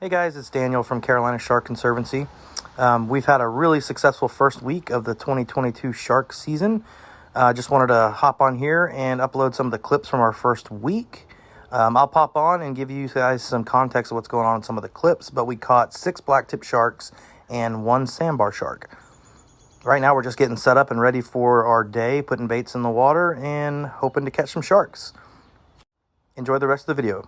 Hey guys, it's Daniel from Carolina Shark Conservancy. We've had a really successful first week of the 2022 shark season. Just wanted to hop on here and upload some of the clips from our first week. I'll pop on and give you guys some context of what's going on in some of the clips, but we caught 6 blacktip sharks and 1 sandbar shark. Right now we're just getting set up and ready for our day, putting baits in the water and hoping to catch some sharks. Enjoy the rest of the video.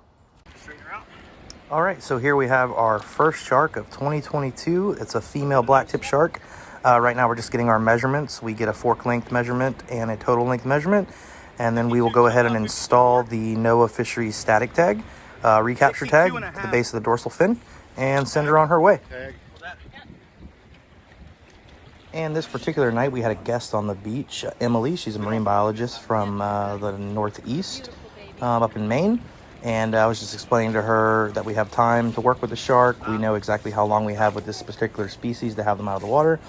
All right, so here we have our first shark of 2022. It's a female blacktip shark. Right now we're just getting our measurements. We get a fork length measurement and a total length measurement, and then we will go ahead and install the NOAA Fisheries static tag, recapture tag to the base of the dorsal fin, and send her on her way. And this particular night we had a guest on the beach, Emily. She's a marine biologist from the Northeast, up in Maine. And I was just explaining to her that we have time to work with the shark. We know exactly how long we have with this particular species to have them out of the water.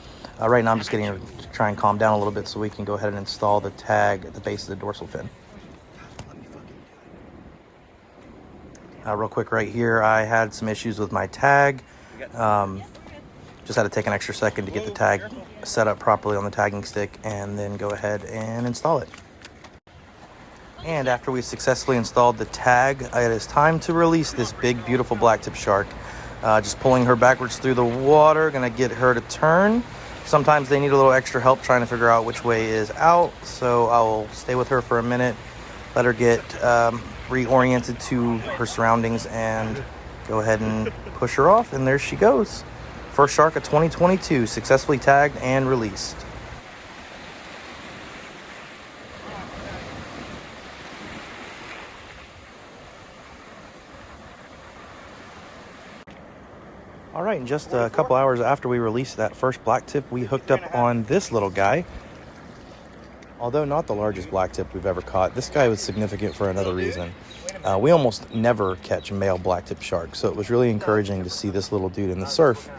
Right now I'm just getting her to try and calm down a little bit so we can go ahead and install the tag at the base of the dorsal fin. Real quick right here, I had some issues with my tag. Just had to take an extra second to get the tag set up properly on the tagging stick and then go ahead and install it. And after we successfully installed the tag, it is time to release this big, beautiful blacktip shark. Just pulling her backwards through the water, gonna get her to turn. Sometimes they need a little extra help trying to figure out which way is out, so I'll stay with her for a minute, let her get reoriented to her surroundings, and go ahead and push her off, and there she goes. First shark of 2022, successfully tagged and released. All right, and just a couple hours after we released that first blacktip, we hooked up on this little guy. Although not the largest blacktip we've ever caught, this guy was significant for another reason. We almost never catch male blacktip sharks, so it was really encouraging to see this little dude in the surf.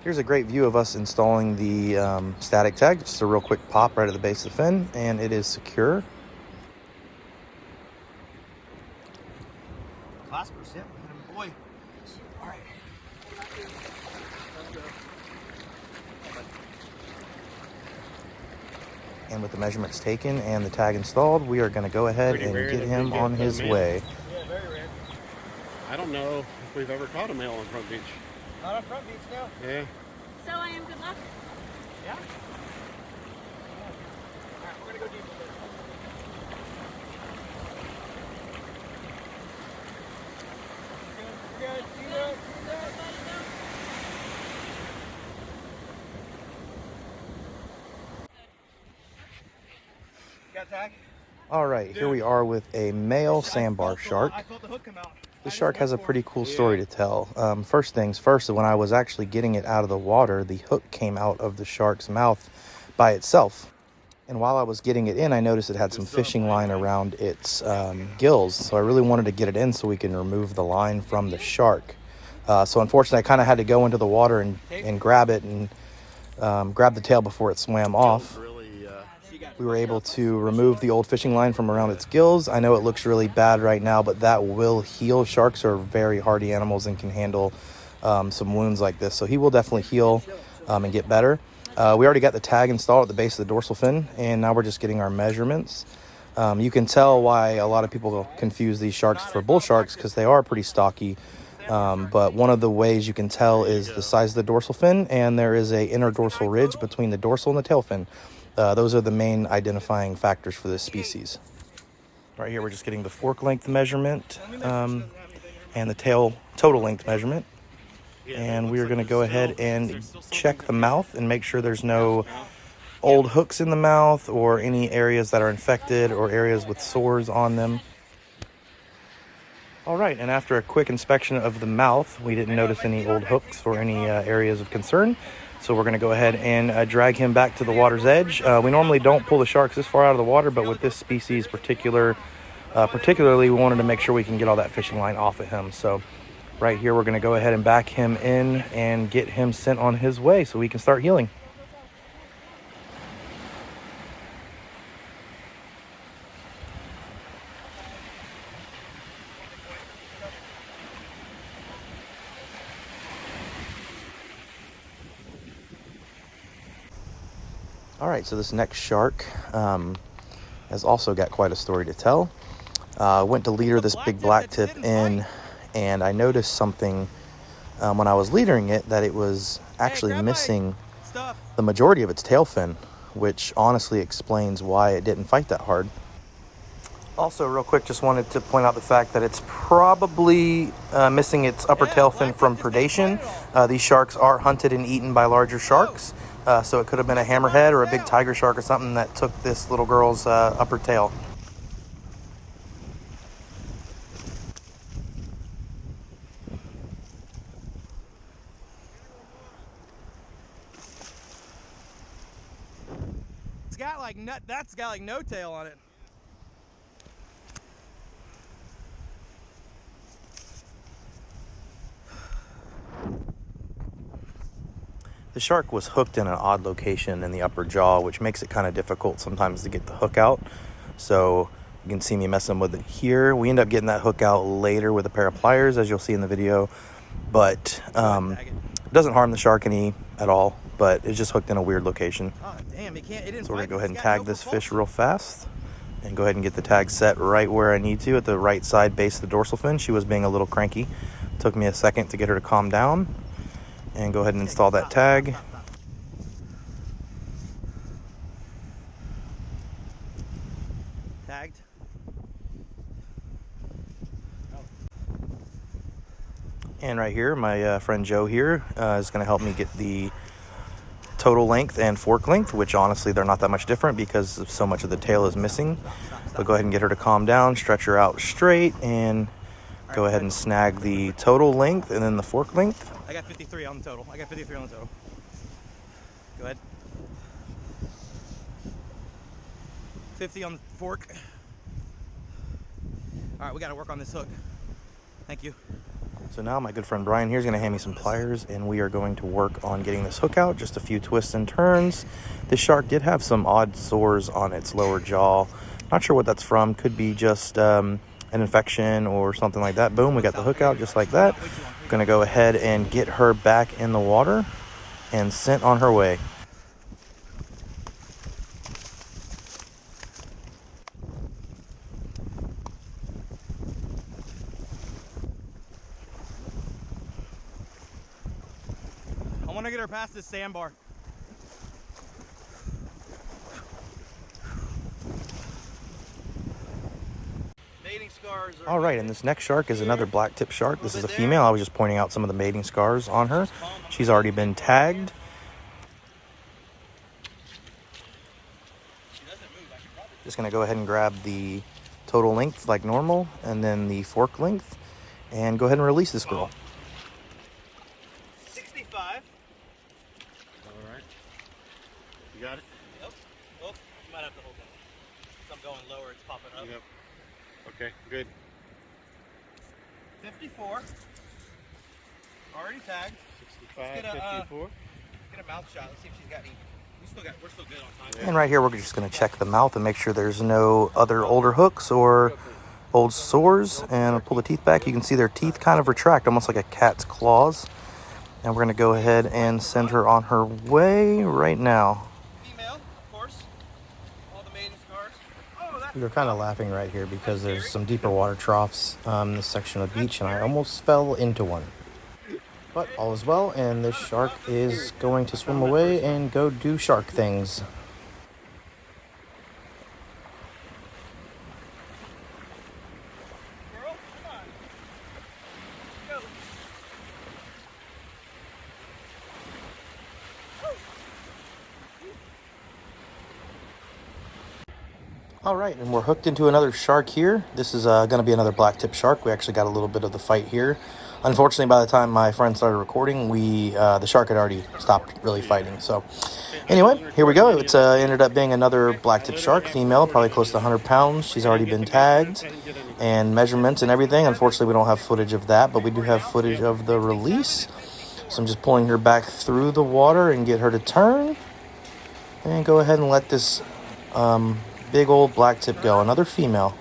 Here's a great view of us installing the static tag. Just a real quick pop right at the base of the fin, and it is secure. Claspers, yeah, boy. All right. And with the measurements taken and the tag installed, we are going to go ahead and get him on his way. Yeah, very rare. I don't know if we've ever caught a male on Front Beach. Not on Front Beach, no. Yeah. So I am good luck. Yeah? All right, we're going to go deep with this. All right, here we are with a male sandbar shark. This shark has a pretty cool story to tell. First things first, when I was actually getting it out of the water, the hook came out of the shark's mouth by itself. And while I was getting it in, I noticed it had some fishing line around its gills. So I really wanted to get it in so we can remove the line from the shark. So unfortunately, I kind of had to go into the water and grab it and grab the tail before it swam off. We were able to remove the old fishing line from around its gills. I know it looks really bad right now, but that will heal. Sharks are very hardy animals and can handle some wounds like this. So he will definitely heal and get better. We already got the tag installed at the base of the dorsal fin, and now we're just getting our measurements. You can tell why a lot of people confuse these sharks for bull sharks because they are pretty stocky. But one of the ways you can tell is the size of the dorsal fin, and there is a interdorsal ridge between the dorsal and the tail fin. Those are the main identifying factors for this species. Right here, we're just getting the fork length measurement and the tail total length measurement. And we are going to go ahead and check the mouth and make sure there's no old hooks in the mouth or any areas that are infected or areas with sores on them. All right, and after a quick inspection of the mouth, we didn't notice any old hooks or any areas of concern. So we're going to go ahead and drag him back to the water's edge. We normally don't pull the sharks this far out of the water, but with this species particularly, we wanted to make sure we can get all that fishing line off of him. So right here, we're going to go ahead and back him in and get him sent on his way so we can start healing. All right, so this next shark has also got quite a story to tell. Went to leader this big blacktip in, and I noticed something when I was leadering it, that it was actually missing the majority of its tail fin, which honestly explains why it didn't fight that hard. Also, real quick, just wanted to point out the fact that it's probably missing its upper tail fin from predation. These sharks are hunted and eaten by larger sharks, so it could have been a hammerhead or a big tiger shark or something that took this little girl's upper tail. That's got like no tail on it. The shark was hooked in an odd location in the upper jaw, which makes it kind of difficult sometimes to get the hook out. So you can see me messing with it here. We end up getting that hook out later with a pair of pliers, as you'll see in the video. But it doesn't harm the shark any at all, but it's just hooked in a weird location. Oh, damn, it didn't So we're going to go ahead and It's got tag no this propulsion. fish real fast and go ahead and get the tag set right where I need to at the right side base of the dorsal fin. She was being a little cranky. Took me a second to get her to calm down. And go ahead and install that tag. Tagged. And right here, my friend Joe here is going to help me get the total length and fork length, which honestly they're not that much different because so much of the tail is missing. But go ahead and get her to calm down, stretch her out straight, and go ahead and snag the total length and then the fork length. I got 53 on the total. Go ahead. 50 on the fork. All right, we got to work on this hook. Thank you. So now my good friend Brian here is going to hand me some pliers, and we are going to work on getting this hook out. Just a few twists and turns. This shark did have some odd sores on its lower jaw. Not sure what that's from. Could be just an infection or something like that. Boom, we got the hook out just like that. I'm going to go ahead and get her back in the water and sent on her way. I want to get her past this sandbar. Mating scars are All right, and this next shark is another blacktip shark. This is a female. I was just pointing out some of the mating scars on her. She's already been tagged. Just going to go ahead and grab the total length like normal and then the fork length and go ahead and release this girl. 65. All right. You got it? Yep. Oh, you might have to hold that. If I'm going lower, it's popping up. Yep. Okay, good. 54. Already tagged. 65, Let's get a, 54. Get a mouth shot. Let's see if she's got any. We're still good on time. And right here, we're just going to check the mouth and make sure there's no other older hooks or old sores. And I'll pull the teeth back. You can see their teeth kind of retract, almost like a cat's claws. And we're going to go ahead and send her on her way right now. Female, of course. All the mating scars. Oh, that's We were kind of laughing right here because there's some deeper water troughs in this section of the beach, and I almost fell into one. But all is well, and this shark is going to swim away and go do shark things. girl. Come on. Go. All right, and we're hooked into another shark here. This is going to be another blacktip shark. We actually got a little bit of the fight here. Unfortunately, by the time my friend started recording, the shark had already stopped really fighting. So anyway, here we go. It's ended up being another blacktip shark, female, probably close to 100 pounds. She's already been tagged and measurements and everything. Unfortunately, we don't have footage of that, but we do have footage of the release. So I'm just pulling her back through the water and get her to turn. And go ahead and let this big old blacktip go. Another female.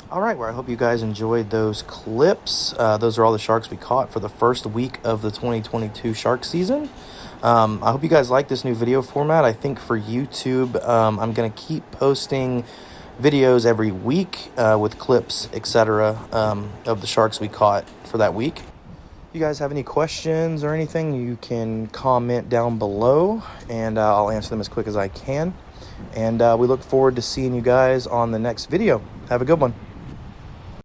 All right, well, I hope you guys enjoyed those clips. Those are all the sharks we caught for the first week of the 2022 shark season. I hope you guys like this new video format. I think for YouTube, I'm going to keep posting videos every week with clips, etc., of the sharks we caught for that week. If you guys have any questions or anything, you can comment down below, and I'll answer them as quick as I can. And we look forward to seeing you guys on the next video. Have a good one.